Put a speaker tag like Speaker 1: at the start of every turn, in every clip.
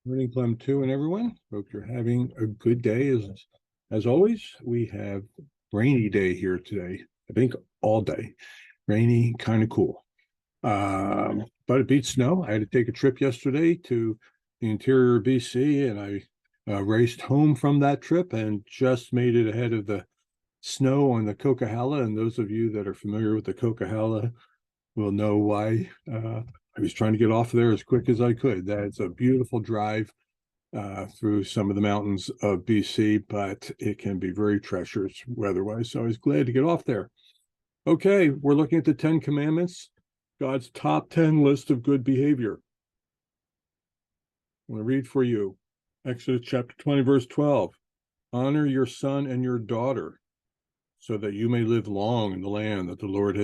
Speaker 1: Morning, Plum 2 and everyone. Hope you're having a good day. As always, we have rainy day here today. I think all day. Rainy, kind of cool. But it beats snow. I had to take a trip yesterday to the interior of BC, and I raced home from that trip and just made it ahead of the snow on the Coquihalla. And those of you that are familiar with the Coquihalla will know why I was trying to get off there as quick as I could. That's a beautiful drive through some of the mountains of BC, but it can be very treacherous weather-wise. So I was glad to get off there. Okay, we're looking at the 10 Commandments, God's top 10 list of good behavior. I'm going to read for you Exodus chapter 20, verse 12. Honor your son and your daughter so that you may live long in the land that the Lord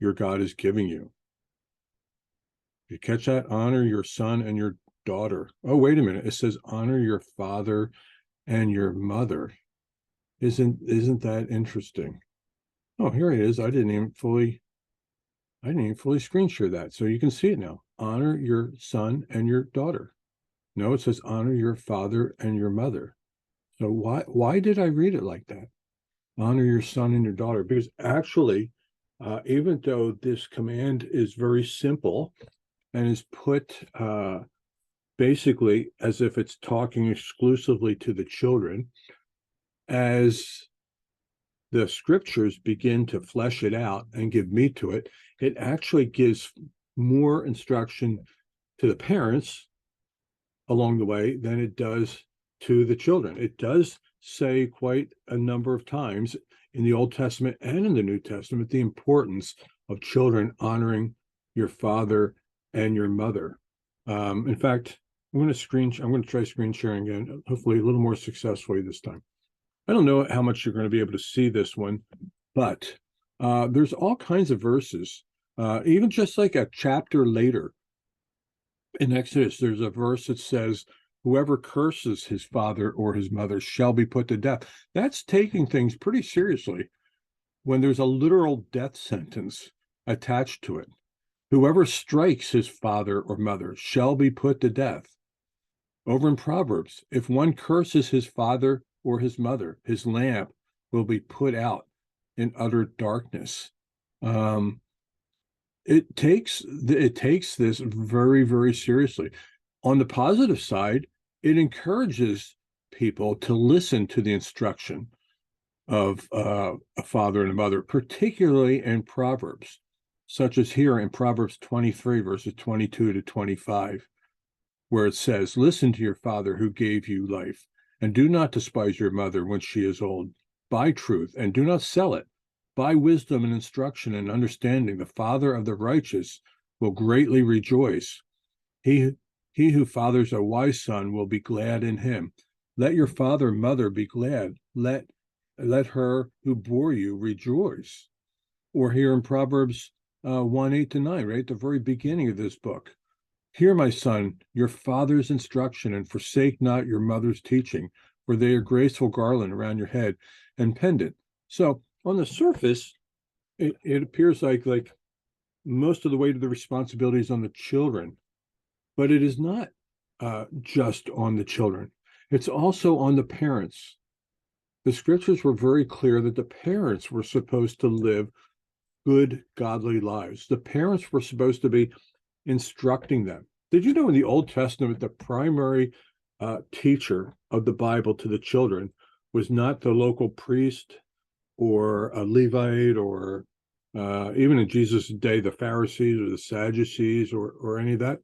Speaker 1: your God is giving you. You catch that? Honor your son and your daughter. Oh, wait a minute. It says honor your father and your mother. Isn't that interesting? Oh, here it is. I didn't even fully screen share that. So you can see it now. Honor your son and your daughter. No, it says honor your father and your mother. So why did I read it like that? Honor your son and your daughter. Because actually, even though this command is very simple and is put basically as if it's talking exclusively to the children, as the scriptures begin to flesh it out and give meat to it, it actually gives more instruction to the parents along the way than it does to the children. It does say quite a number of times in the Old Testament and in the New Testament the importance of children honoring your father and your mother. In fact, I'm going to try screen sharing again, hopefully a little more successfully this time. I don't know how much you're going to be able to see this one, but there's all kinds of verses. Even just like a chapter later in Exodus, there's a verse that says, whoever curses his father or his mother shall be put to death. That's taking things pretty seriously when there's a literal death sentence attached to it. Whoever strikes his father or mother shall be put to death. Over in Proverbs, if one curses his father or his mother, his lamp will be put out in utter darkness. It takes this very, very seriously. On the positive side, it encourages people to listen to the instruction of a father and a mother, particularly in Proverbs, such as here in Proverbs 23, verses 22 to 25, where it says, listen to your father who gave you life, and do not despise your mother when she is old. Buy truth and do not sell it. Buy wisdom and instruction and understanding. The father of the righteous will greatly rejoice. He who fathers a wise son will be glad in him. Let your father and mother be glad. Let her who bore you rejoice. Or here in Proverbs 1, 8 to 9, right at the very beginning of this book. Hear, my son, your father's instruction, and forsake not your mother's teaching, for they are graceful garland around your head and pendant. So on the surface, it appears like most of the weight of the responsibility is on the children, but it is not just on the children. It's also on the parents. The scriptures were very clear that the parents were supposed to live good, godly lives. The parents were supposed to be instructing them. Did you know in the Old Testament, the primary teacher of the Bible to the children was not the local priest or a Levite or even in Jesus' day, the Pharisees or the Sadducees or any of that?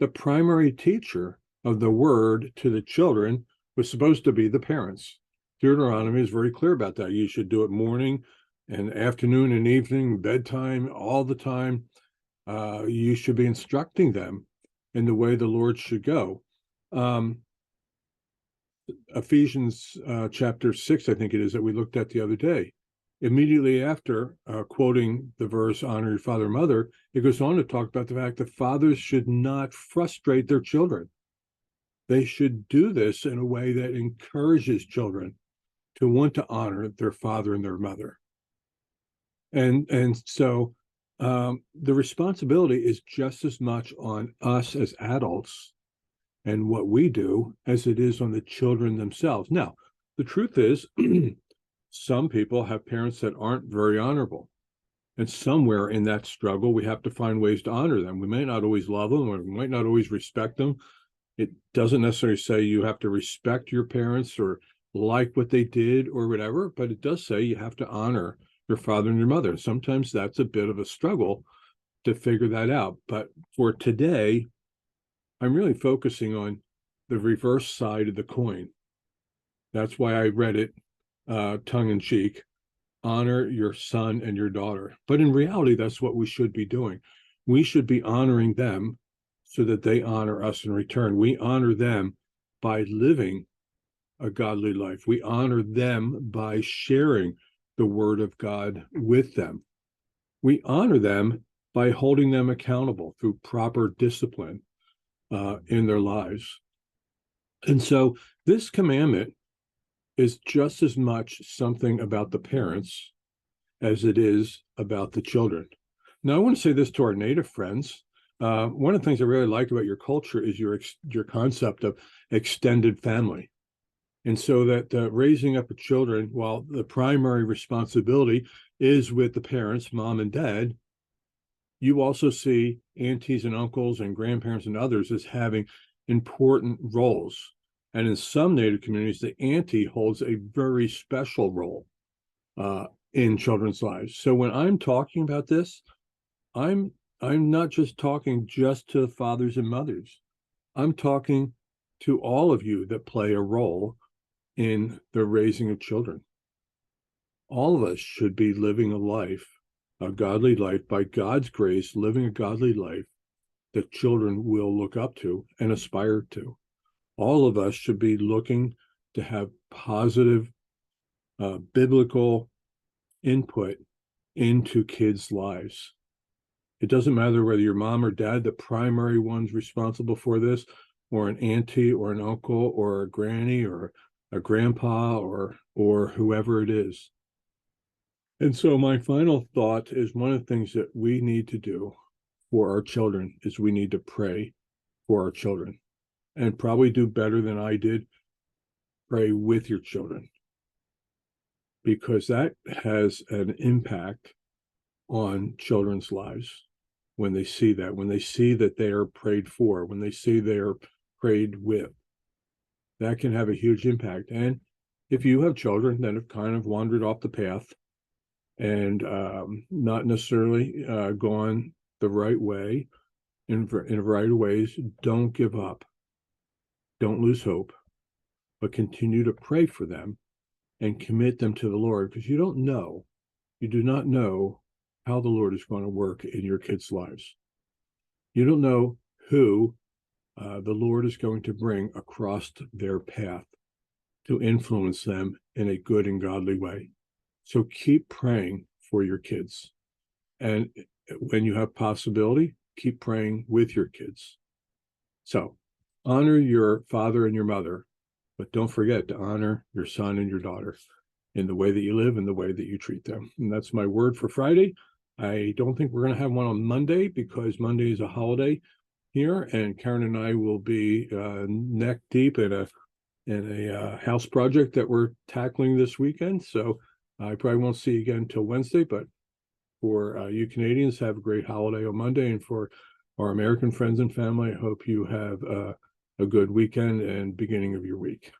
Speaker 1: The primary teacher of the word to the children was supposed to be the parents. Deuteronomy is very clear about that. You should do it morning and afternoon and evening, bedtime, all the time. You should be instructing them in the way the Lord should go. Ephesians chapter 6, I think it is, that we looked at the other day. Immediately after quoting the verse, honor your father and mother, it goes on to talk about the fact that fathers should not frustrate their children. They should do this in a way that encourages children to want to honor their father and their mother. And so the responsibility is just as much on us as adults and what we do as it is on the children themselves. Now, the truth is, some people have parents that aren't very honorable. And somewhere in that struggle, we have to find ways to honor them. We may not always love them, or we might not always respect them. It doesn't necessarily say you have to respect your parents or like what they did or whatever, but it does say you have to honor your father and your mother. And sometimes that's a bit of a struggle to figure that out. But for today, I'm really focusing on the reverse side of the coin. That's why I read it tongue in cheek. Honor your son and your daughter. But in reality, that's what we should be doing. We should be honoring them so that they honor us in return. We honor them by living a godly life. We honor them by sharing the word of God with them. We honor them by holding them accountable through proper discipline in their lives. And so this commandment is just as much something about the parents as it is about the children. Now, I want to say this to our native friends. One of the things I really like about your culture is your concept of extended family. And so that raising up children, while the primary responsibility is with the parents, mom and dad, you also see aunties and uncles and grandparents and others as having important roles. And in some Native communities, the auntie holds a very special role in children's lives. So when I'm talking about this, I'm not just talking just to fathers and mothers. I'm talking to all of you that play a role in the raising of children. All of us should be living a life, a godly life, by God's grace, living a godly life that children will look up to and aspire to. All of us should be looking to have positive biblical input into kids' lives. It doesn't matter whether your mom or dad, the primary ones responsible for this, or an auntie or an uncle or a granny or a grandpa or whoever it is. And so my final thought is, one of the things that we need to do for our children is we need to pray for our children, and probably do better than I did, pray with your children, because that has an impact on children's lives when they see that, when they see that they are prayed for, when they see they are prayed with. That can have a huge impact. And if you have children that have kind of wandered off the path and not necessarily gone the right way in a variety of ways, don't give up. Don't lose hope, but continue to pray for them and commit them to the Lord, because you do not know how the Lord is going to work in your kids' lives. You don't know who the Lord is going to bring across their path to influence them in a good and godly way. So keep praying for your kids. And when you have possibility, keep praying with your kids. So honor your father and your mother, but don't forget to honor your son and your daughter in the way that you live and the way that you treat them. And that's my word for Friday. I don't think we're going to have one on Monday, because Monday is a holiday here, and Karen and I will be neck deep in a house project that we're tackling this weekend. So I probably won't see you again until Wednesday, but for you Canadians, have a great holiday on Monday. And for our American friends and family, I hope you have a good weekend and beginning of your week.